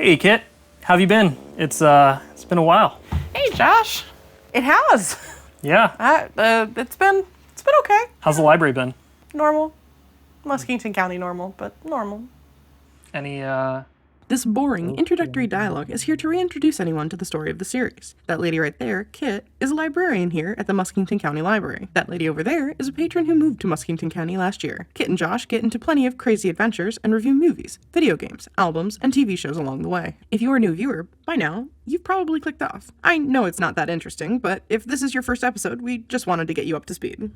Hey, Kit. How have you been? It's been a while. Hey, Josh. It has. Yeah. It's been okay. How's the library been? Normal. Muskington County normal, but normal. Any, This boring introductory dialogue is here to reintroduce anyone to the story of the series. That lady right there, Kit, is a librarian here at the Muskington County Library. That lady over there is a patron who moved to Muskington County last year. Kit and Josh get into plenty of crazy adventures and review movies, video games, albums, and TV shows along the way. If you're a new viewer, by now, you've probably clicked off. I know it's not that interesting, but if this is your first episode, we just wanted to get you up to speed.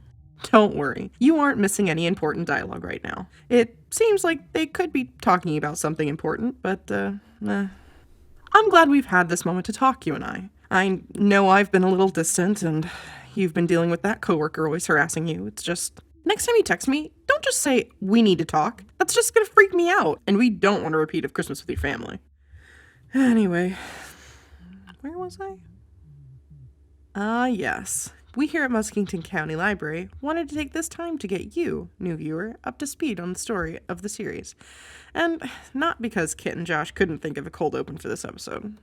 Don't worry, you aren't missing any important dialogue right now. It seems like they could be talking about something important, but, I'm glad we've had this moment to talk, you and I. I know I've been a little distant, and you've been dealing with that coworker always harassing you. It's just, next time you text me, don't just say, we need to talk. That's just gonna freak me out, and we don't want a repeat of Christmas with your family. Anyway, where was I? Yes. We here at Muskington County Library wanted to take this time to get you, new viewer, up to speed on the story of the series. And not because Kit and Josh couldn't think of a cold open for this episode.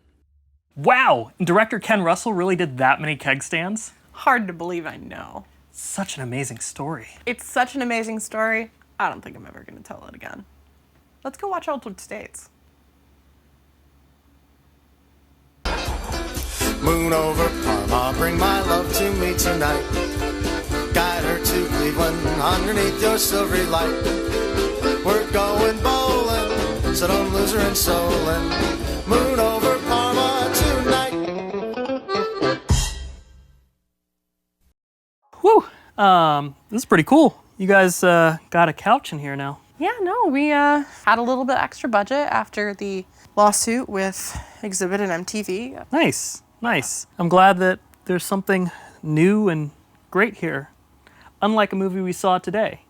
wow! Director Ken Russell really did that many keg stands? Hard to believe, I know. Such an amazing story. It's such an amazing story. I don't think I'm ever going to tell it again. Let's go watch Altered States. Moon over Parma, bring my love to me tonight. Guide her to Cleveland underneath your silvery light. We're going bowling, so don't lose her in Solon. Moon over Parma tonight. Whew! This is pretty cool. You guys, got a couch in here now. Yeah, no, we had a little bit extra budget after the lawsuit with Exhibit and MTV. Nice. Nice. I'm glad that there's something new and great here, unlike a movie we saw today.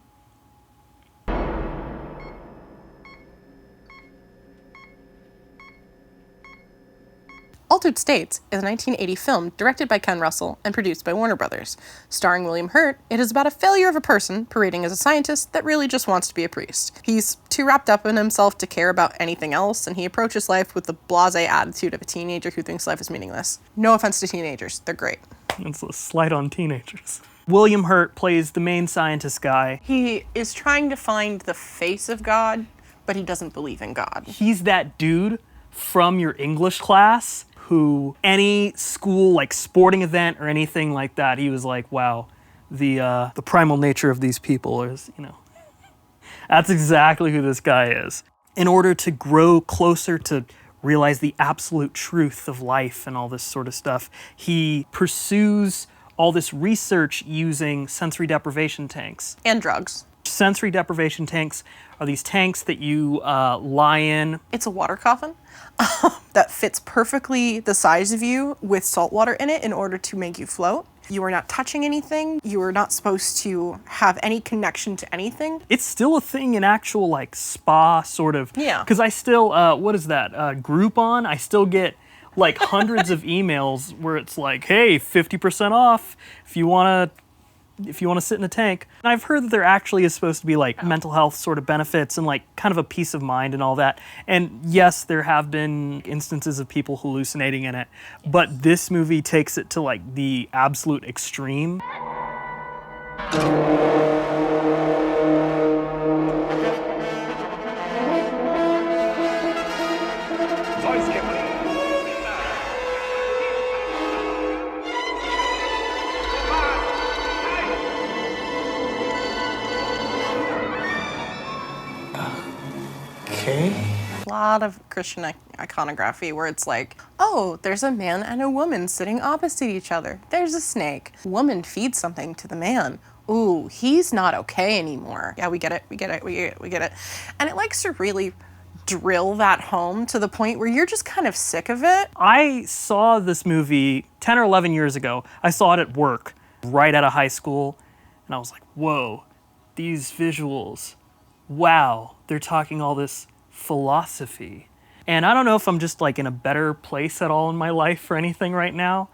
Altered States is a 1980 film directed by Ken Russell and produced by Warner Brothers. Starring William Hurt, it is about a failure of a person parading as a scientist that really just wants to be a priest. He's too wrapped up in himself to care about anything else, and he approaches life with the blasé attitude of a teenager who thinks life is meaningless. No offense to teenagers, they're great. It's a slight on teenagers. William Hurt plays the main scientist guy. He is trying to find the face of God, but he doesn't believe in God. He's that dude from your English class who any school like sporting event or anything like that, he was like, wow, the primal nature of these people is, that's exactly who this guy is. In order to grow closer to realize the absolute truth of life and all this sort of stuff, he pursues all this research using sensory deprivation tanks. And drugs. Sensory deprivation tanks are these tanks that you lie in. It's a water coffin that fits perfectly the size of you with salt water in it in order to make you float. You are not touching anything. You are not supposed to have any connection to anything. It's still a thing in actual like spa sort of. Yeah. Because I still, what is that, Groupon? I still get like hundreds of emails where it's like, hey, 50% off if you want to sit in a tank. And I've heard that there actually is supposed to be like mental health sort of benefits and like kind of a peace of mind and all that. And yes, there have been instances of people hallucinating in it, but this movie takes it to like the absolute extreme. Okay. A lot of Christian iconography where it's like, oh, there's a man and a woman sitting opposite each other. There's a snake. Woman feeds something to the man. Ooh, he's not okay anymore. Yeah, we get it. And it likes to really drill that home to the point where you're just kind of sick of it. I saw this movie 10 or 11 years ago. I saw it at work right out of high school, and I was like, whoa, these visuals. Wow, they're talking all this philosophy. And I don't know if I'm just like in a better place at all in my life or anything right now,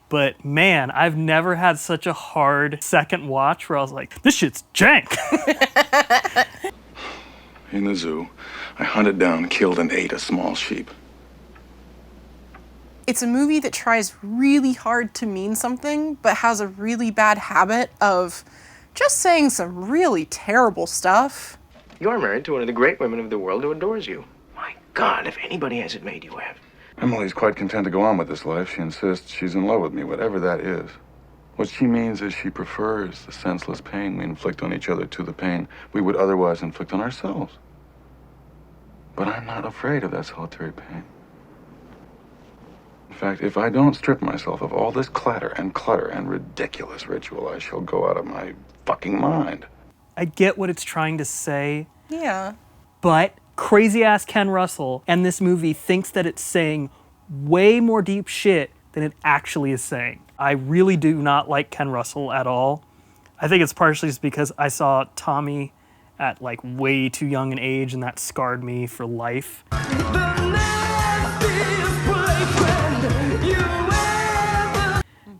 but man, I've never had such a hard second watch where I was like, this shit's jank. In the zoo, I hunted down, killed, and ate a small sheep. It's a movie that tries really hard to mean something, but has a really bad habit of just saying some really terrible stuff. You're married to one of the great women of the world who adores you. My God, if anybody has it made, you have. Emily's quite content to go on with this life. She insists she's in love with me, whatever that is. What she means is she prefers the senseless pain we inflict on each other to the pain we would otherwise inflict on ourselves. But I'm not afraid of that solitary pain. In fact, if I don't strip myself of all this clatter and clutter and ridiculous ritual, I shall go out of my fucking mind. I get what it's trying to say, Yeah. but crazy-ass Ken Russell and this movie thinks that it's saying way more deep shit than it actually is saying. I really do not like Ken Russell at all. I think it's partially just because I saw Tommy at like way too young an age and that scarred me for life.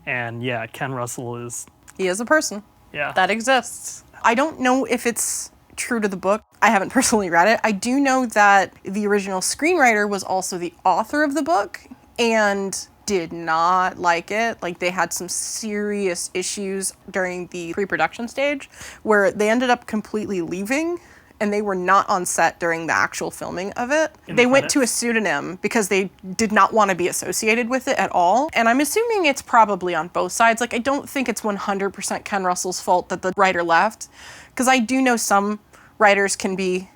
And yeah, Ken Russell is... He is a person. Yeah. That exists. I don't know if it's true to the book. I haven't personally read it. I do know that the original screenwriter was also the author of the book and did not like it. Like, they had some serious issues during the pre-production stage where they ended up completely leaving and they were not on set during the actual filming of it. They went to a pseudonym because they did not want to be associated with it at all. And I'm assuming it's probably on both sides. Like, I don't think it's 100% Ken Russell's fault that the writer left, because I do know some writers can be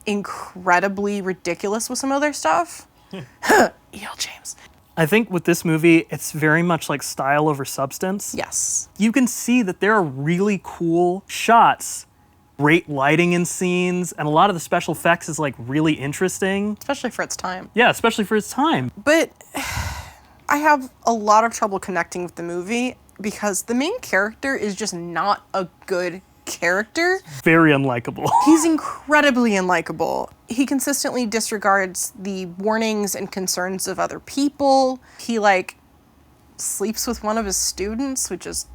incredibly ridiculous with some of their stuff. E.L. James. I think with this movie, it's very much like style over substance. Yes. You can see that there are really cool shots, great lighting in scenes, and a lot of the special effects is like really interesting. Especially for its time. Yeah, especially for its time. But I have a lot of trouble connecting with the movie because the main character is just not a good character. Very unlikable. He's incredibly unlikable. He consistently disregards the warnings and concerns of other people. He, like, sleeps with one of his students, which is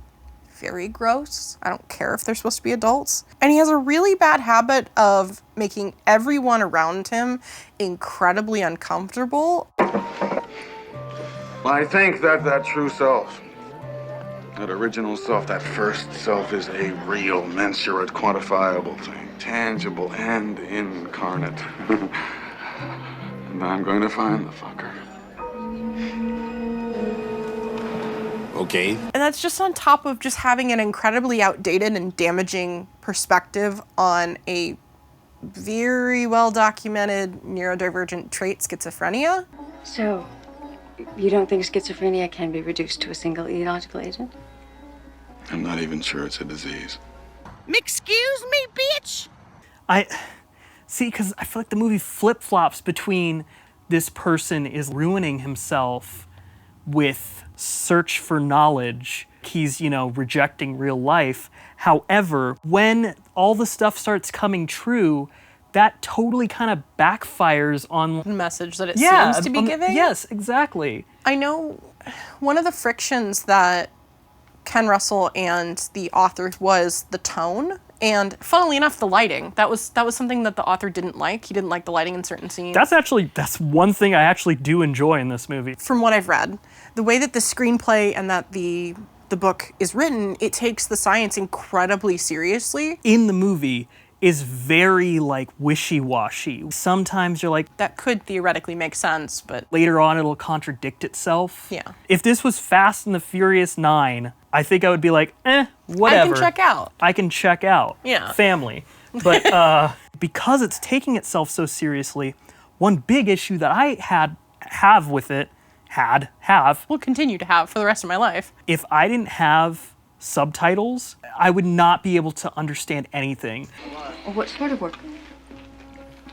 very gross. I don't care if they're supposed to be adults. And he has a really bad habit of making everyone around him incredibly uncomfortable. I think that true self, that original self, that first self is a real, mensurate, quantifiable thing, tangible and incarnate. And I'm going to find the fucker. Okay. And that's just on top of just having an incredibly outdated and damaging perspective on a very well-documented neurodivergent trait, schizophrenia. So, you don't think schizophrenia can be reduced to a single etiological agent? I'm not even sure it's a disease. Excuse me, bitch? Because I feel like the movie flip-flops between this person is ruining himself with search for knowledge. He's, rejecting real life. However, when all the stuff starts coming true, that totally kind of backfires on The message that it seems to be giving. Yes, exactly. I know one of the frictions that Ken Russell and the author was the tone, and funnily enough, the lighting. That was something that the author didn't like. He didn't like the lighting in certain scenes. That's one thing I actually do enjoy in this movie. From what I've read, the way that the screenplay and that the book is written, it takes the science incredibly seriously. In the movie is very wishy-washy. Sometimes you're like, That could theoretically make sense, but later on it'll contradict itself. Yeah. If this was Fast and the Furious 9, I think I would be like, whatever. I can check out. I can check out. Yeah. Family. But because it's taking itself so seriously, one big issue that I have with it, Will continue to have for the rest of my life. if I didn't have subtitles, I would not be able to understand anything. What sort of work?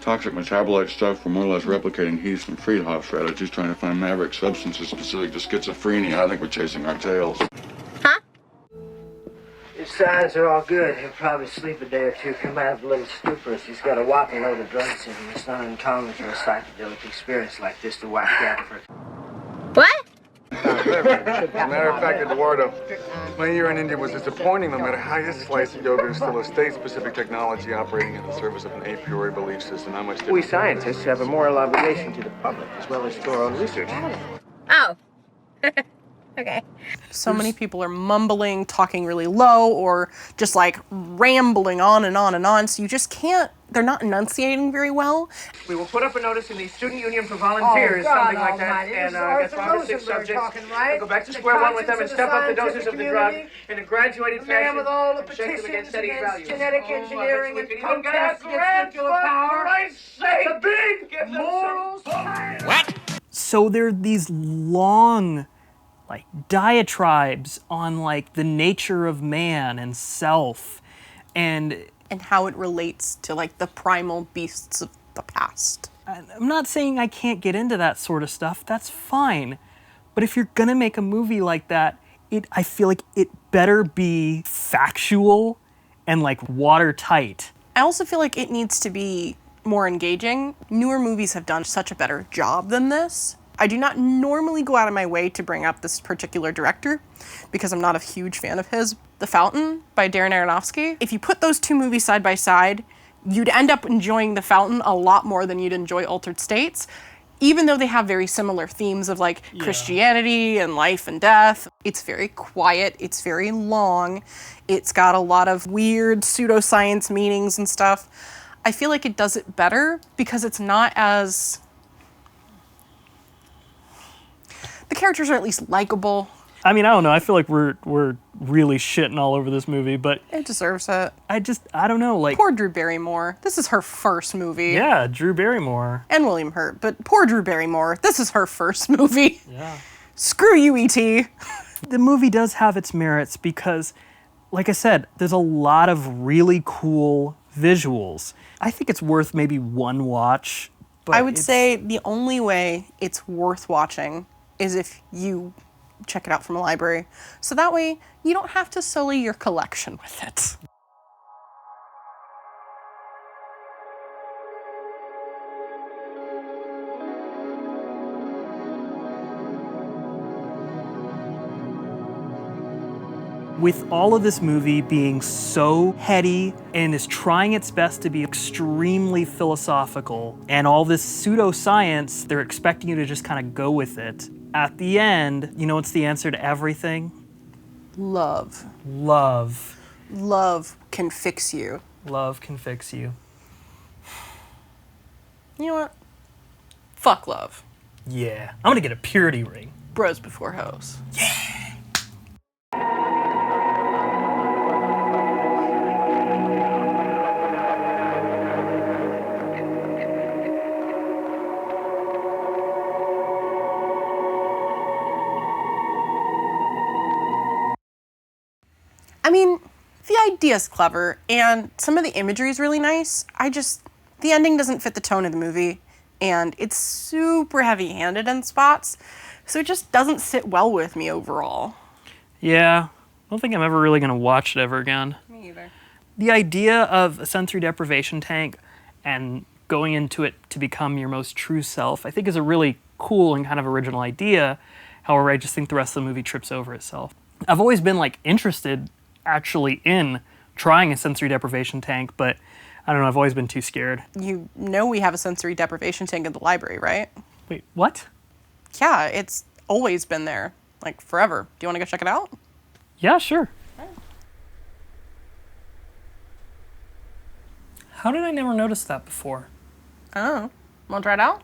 Toxic metabolite stuff for more or less replicating Heath's and Friedhoff strategies, trying to find maverick substances specific to schizophrenia. I think we're chasing our tails. His signs are all good. He'll probably sleep a day or two, come out of a little stupor. He's got a whopping load of drugs in him. It's not uncommon for a psychedelic experience like this to whack out for... What? As a matter of fact, Eduardo, my year in India was disappointing. No matter how you slice it, yoga is still a state-specific technology operating in the service of an a priori belief system. How much We scientists have a moral obligation to the public, as well as to our own research. Oh, Okay. So many people are mumbling, talking really low, or just like rambling on and on and on. So you just can't, they're not enunciating very well. We will put up a notice in the Student Union for Volunteers, something like that, and get 5 or 6 subjects, and go back to square one with them and step up the doses of the drug in a graduated fashion, with all the and check them petitions against steady against values. genetic Oh, engineering we and could even get protests a against grant, nuclear for power. Christ's sake! The big Give them moral some- science. So there are these long, like, diatribes on, like, the nature of man and self, and how it relates to like the primal beasts of the past. I'm not saying I can't get into that sort of stuff. That's fine. But if you're gonna make a movie like that, I feel like it better be factual and like watertight. I also feel like it needs to be more engaging. Newer movies have done such a better job than this. I do not normally go out of my way to bring up this particular director because I'm not a huge fan of his. The Fountain by Darren Aronofsky. If you put those two movies side by side, you'd end up enjoying The Fountain a lot more than you'd enjoy Altered States, even though they have very similar themes of like Christianity and life and death. It's very quiet, it's very long, it's got a lot of weird pseudoscience meanings and stuff. I feel like it does it better because it's not as... The characters are at least likable. I mean, I don't know. I feel like we're really shitting all over this movie, but It deserves it. I don't know, like... Poor Drew Barrymore. This is her first movie. Yeah, Drew Barrymore. And William Hurt, but poor Drew Barrymore. This is her first movie. Yeah. Screw you, E.T. The movie does have its merits because, like I said, there's a lot of really cool visuals. I think it's worth maybe one watch, but I would say the only way it's worth watching is if you check it out from a library. So that way, you don't have to sully your collection with it. With all of this movie being so heady and is trying its best to be extremely philosophical, and all this pseudoscience, they're expecting you to just kind of go with it. At the end, you know what's the answer to everything? Love. Love. Love can fix you. Love can fix you. You know what? Fuck love. Yeah. I'm gonna get a purity ring. Bros before hoes. I mean, the idea's clever, and some of the imagery is really nice. The ending doesn't fit the tone of the movie, and it's super heavy-handed in spots, so it just doesn't sit well with me overall. Yeah. I don't think I'm ever really gonna watch it ever again. Me either. The idea of a sensory deprivation tank and going into it to become your most true self, I think is a really cool and kind of original idea. However, I just think the rest of the movie trips over itself. I've always been like interested actually in trying a sensory deprivation tank, but I don't know, I've always been too scared. You know we have a sensory deprivation tank in the library, right? Wait, what? Yeah, it's always been there, like forever. Do you want to go check it out? Yeah, sure. How did I never notice that before? Oh, want to try it out?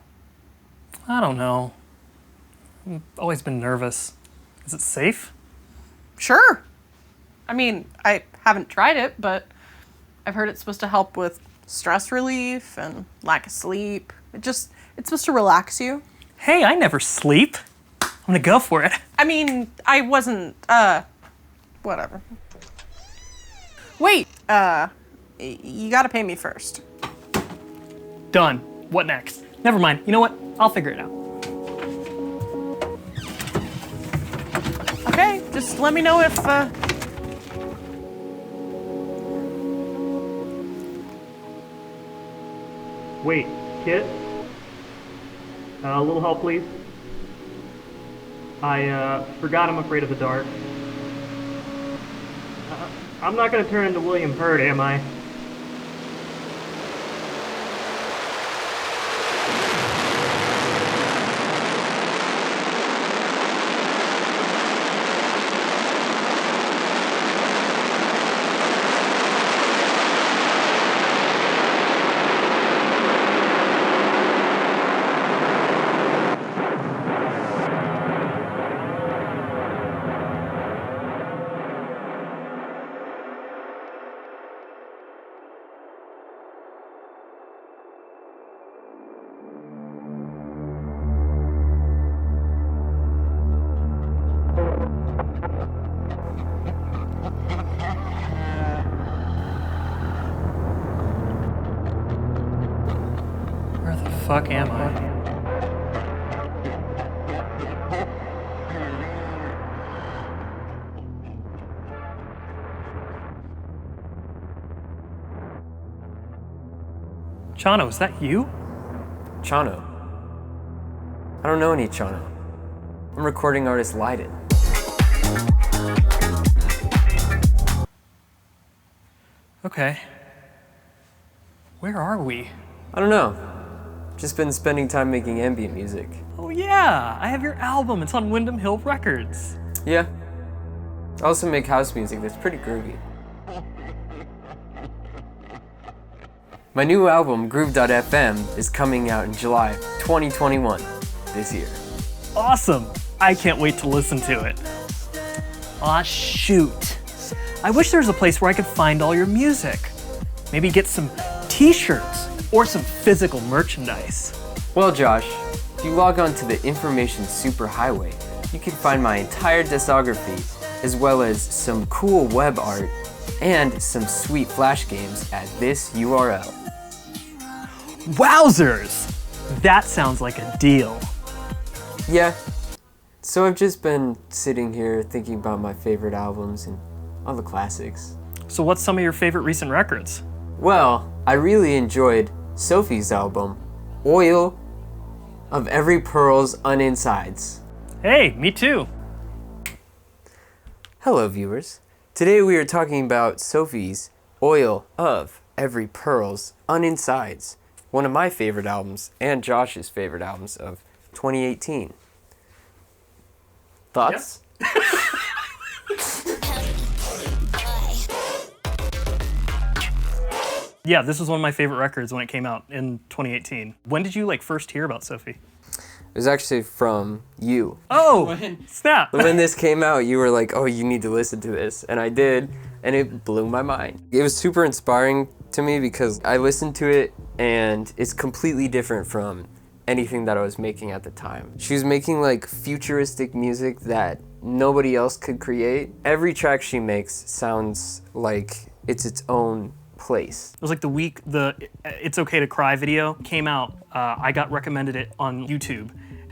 I don't know. I've always been nervous. Is it safe? Sure. I mean, I haven't tried it, but I've heard it's supposed to help with stress relief and lack of sleep. It's supposed to relax you. Hey, I never sleep. I'm gonna go for it. I mean, I wasn't, whatever. Wait, you gotta pay me first. Done. What next? Never mind. You know what? I'll figure it out. Okay, just let me know if, Wait, Kit? A little help, please? I forgot I'm afraid of the dark. I'm not gonna turn into William Hurt, am I? fuck am I? Chano, is that you? Chano. I don't know any Chano. I'm recording artist Leiden. Okay. Where are we? I don't know. Just been spending time making ambient music. Oh yeah, I have your album. It's on Windham Hill Records. Yeah. I also make house music that's pretty groovy. My new album, Groove.fm, is coming out in July 2021, this year. Awesome. I can't wait to listen to it. Aw, shoot. I wish there was a place where I could find all your music. Maybe get some t-shirts or some physical merchandise. Well, Josh, if you log on to the information superhighway, you can find my entire discography, as well as some cool web art and some sweet flash games at this URL. Wowzers! That sounds like a deal. Yeah. So I've just been sitting here thinking about my favorite albums and all the classics. So what's some of your favorite recent records? Well, I really enjoyed SOPHIE's album, Oil of Every Pearl's Uninsides. Hey, me too. Hello, viewers. Today we are talking about SOPHIE's Oil of Every Pearl's Uninsides, one of my favorite albums and Josh's favorite albums of 2018. Thoughts? Yep. Yeah, this was one of my favorite records when it came out in 2018. When did you first hear about Sophie? It was actually from you. Oh, snap. When this came out, you were like, oh, you need to listen to this. And I did, and it blew my mind. It was super inspiring to me because I listened to it and it's completely different from anything that I was making at the time. She was making futuristic music that nobody else could create. Every track she makes sounds like it's its own place. It was like the week the It's Okay to Cry video came out. I got recommended it on YouTube.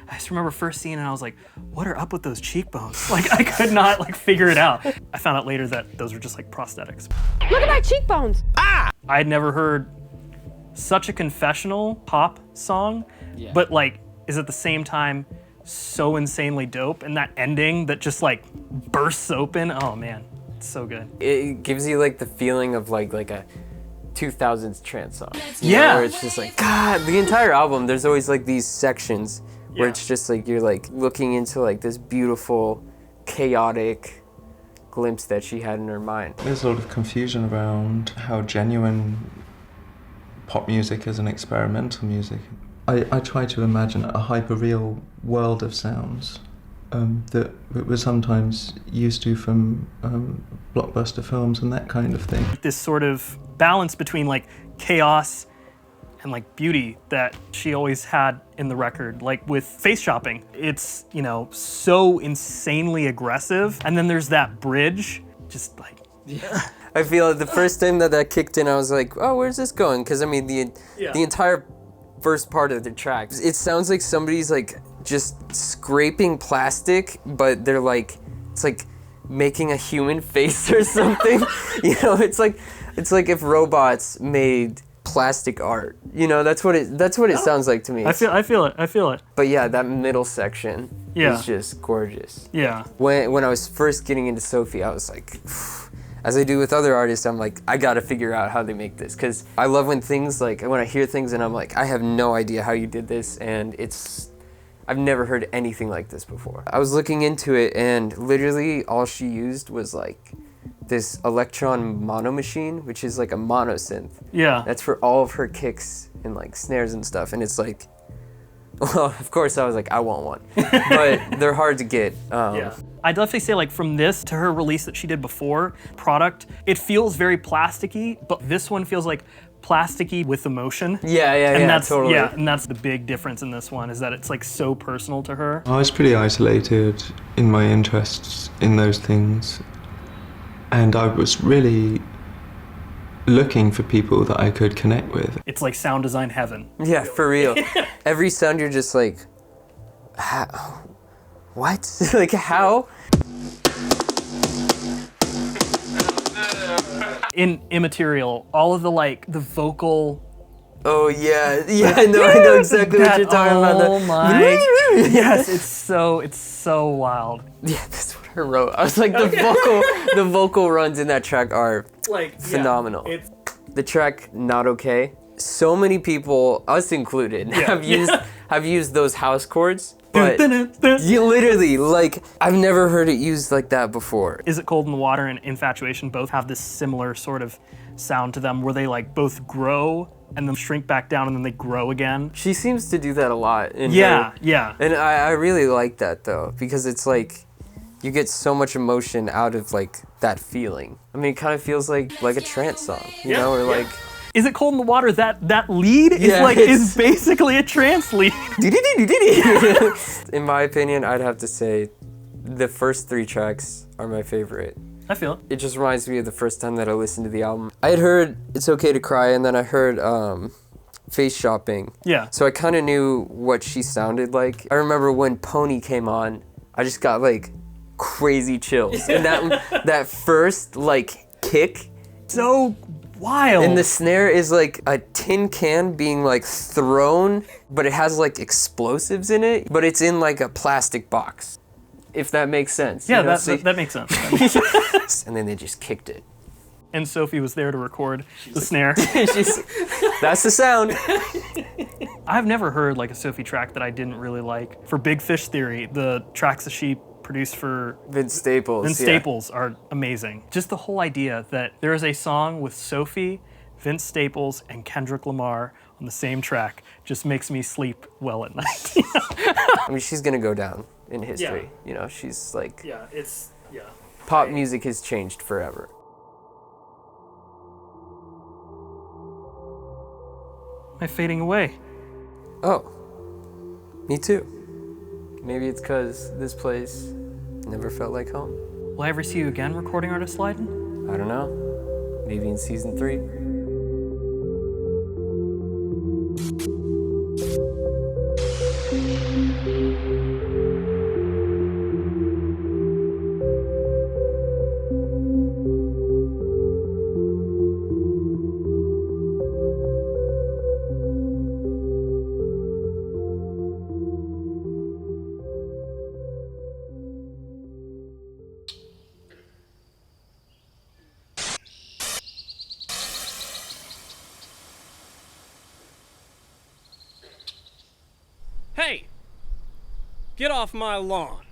I just remember first seeing it and I was like, what are up with those cheekbones? I could not figure it out. I found out later that those were just prosthetics. Look at my cheekbones! Ah! I had never heard such a confessional pop song, but is at the same time so insanely dope, and that ending that just bursts open, oh man, it's so good. It gives you the feeling of like a 2000s trance song. Yeah. Where it's just God, the entire album, there's always these sections where it's just you're looking into this beautiful, chaotic glimpse that she had in her mind. There's a lot of confusion around how genuine pop music is and experimental music. I try to imagine a hyper-real world of sounds that we're sometimes used to from blockbuster films and that kind of thing. This sort of balance between chaos and beauty that she always had in the record. With Face Shopping, it's, so insanely aggressive, and then there's that bridge, just I feel the first time that kicked in, I was like, oh, where's this going? Because the entire first part of the track, it sounds like somebody's just scraping plastic, but they're it's making a human face or something. It's like if robots made plastic art. That's what it sounds like to me. I feel it. But yeah, that middle section is just gorgeous. Yeah. When I was first getting into Sophie, I was like, as I do with other artists, I'm like, I gotta figure out how they make this. Because I love when things, when I hear things and I'm like, I have no idea how you did this, and I've never heard anything like this before. I was looking into it, and literally all she used was this electron mono machine, which is a mono synth. Yeah. That's for all of her kicks and snares and stuff, and it's well, of course I was like, I want one. But they're hard to get. Yeah. I'd definitely say from this to her release that she did before, Product, it feels very plasticky, but this one feels plasticky with emotion. Yeah, totally. Yeah, and that's the big difference in this one, is that it's so personal to her. I was pretty isolated in my interests in those things, and I was really looking for people that I could connect with. It's like sound design heaven. Yeah, for real. Every sound you're just like, how? What? Like, how? In Immaterial, all of the vocal. Oh yeah, I know exactly what you're talking about. Oh my! Yes, it's so wild. Yeah, that's what I wrote. I was like, the vocal runs in that track are like phenomenal. Yeah, the track "Not Okay." So many people, us included, have used those house chords. But you literally, like, I've never heard it used like that before. Is It Cold in the Water and Infatuation both have this similar sort of sound to them where they like both grow and then shrink back down and then they grow again? She seems to do that a lot. Yeah. And I really like that though, because it's like, you get so much emotion out of like that feeling. I mean, it kind of feels like a trance song, you know, or like... Is It Cold in the Water, that lead is basically a trance lead. In my opinion, I'd have to say the first 3 tracks are my favorite. I feel it. It just reminds me of the first time that I listened to the album. I had heard It's Okay to Cry, and then I heard Face Shopping. Yeah. So I kind of knew what she sounded like. I remember when Pony came on, I just got like crazy chills. And that first like kick. So wild. And the snare is like a tin can being like thrown, but it has like explosives in it, but it's in like a plastic box. If that makes sense. Yeah, you know? that makes sense. And then they just kicked it. And Sophie was there to record the snare. That's the sound. I've never heard like a Sophie track that I didn't really like. For Big Fish Theory, the tracks that she produced for Vince Staples are amazing. Just the whole idea that there is a song with Sophie, Vince Staples, and Kendrick Lamar on the same track just makes me sleep well at night. I mean, she's gonna go down in history. Yeah. You know, she's like... Pop music has changed forever. Am I fading away? Oh, me too. Maybe it's because this place never felt like home. Will I ever see you again recording Artist Leiden? I don't know. Maybe in season 3. Hey! Get off my lawn!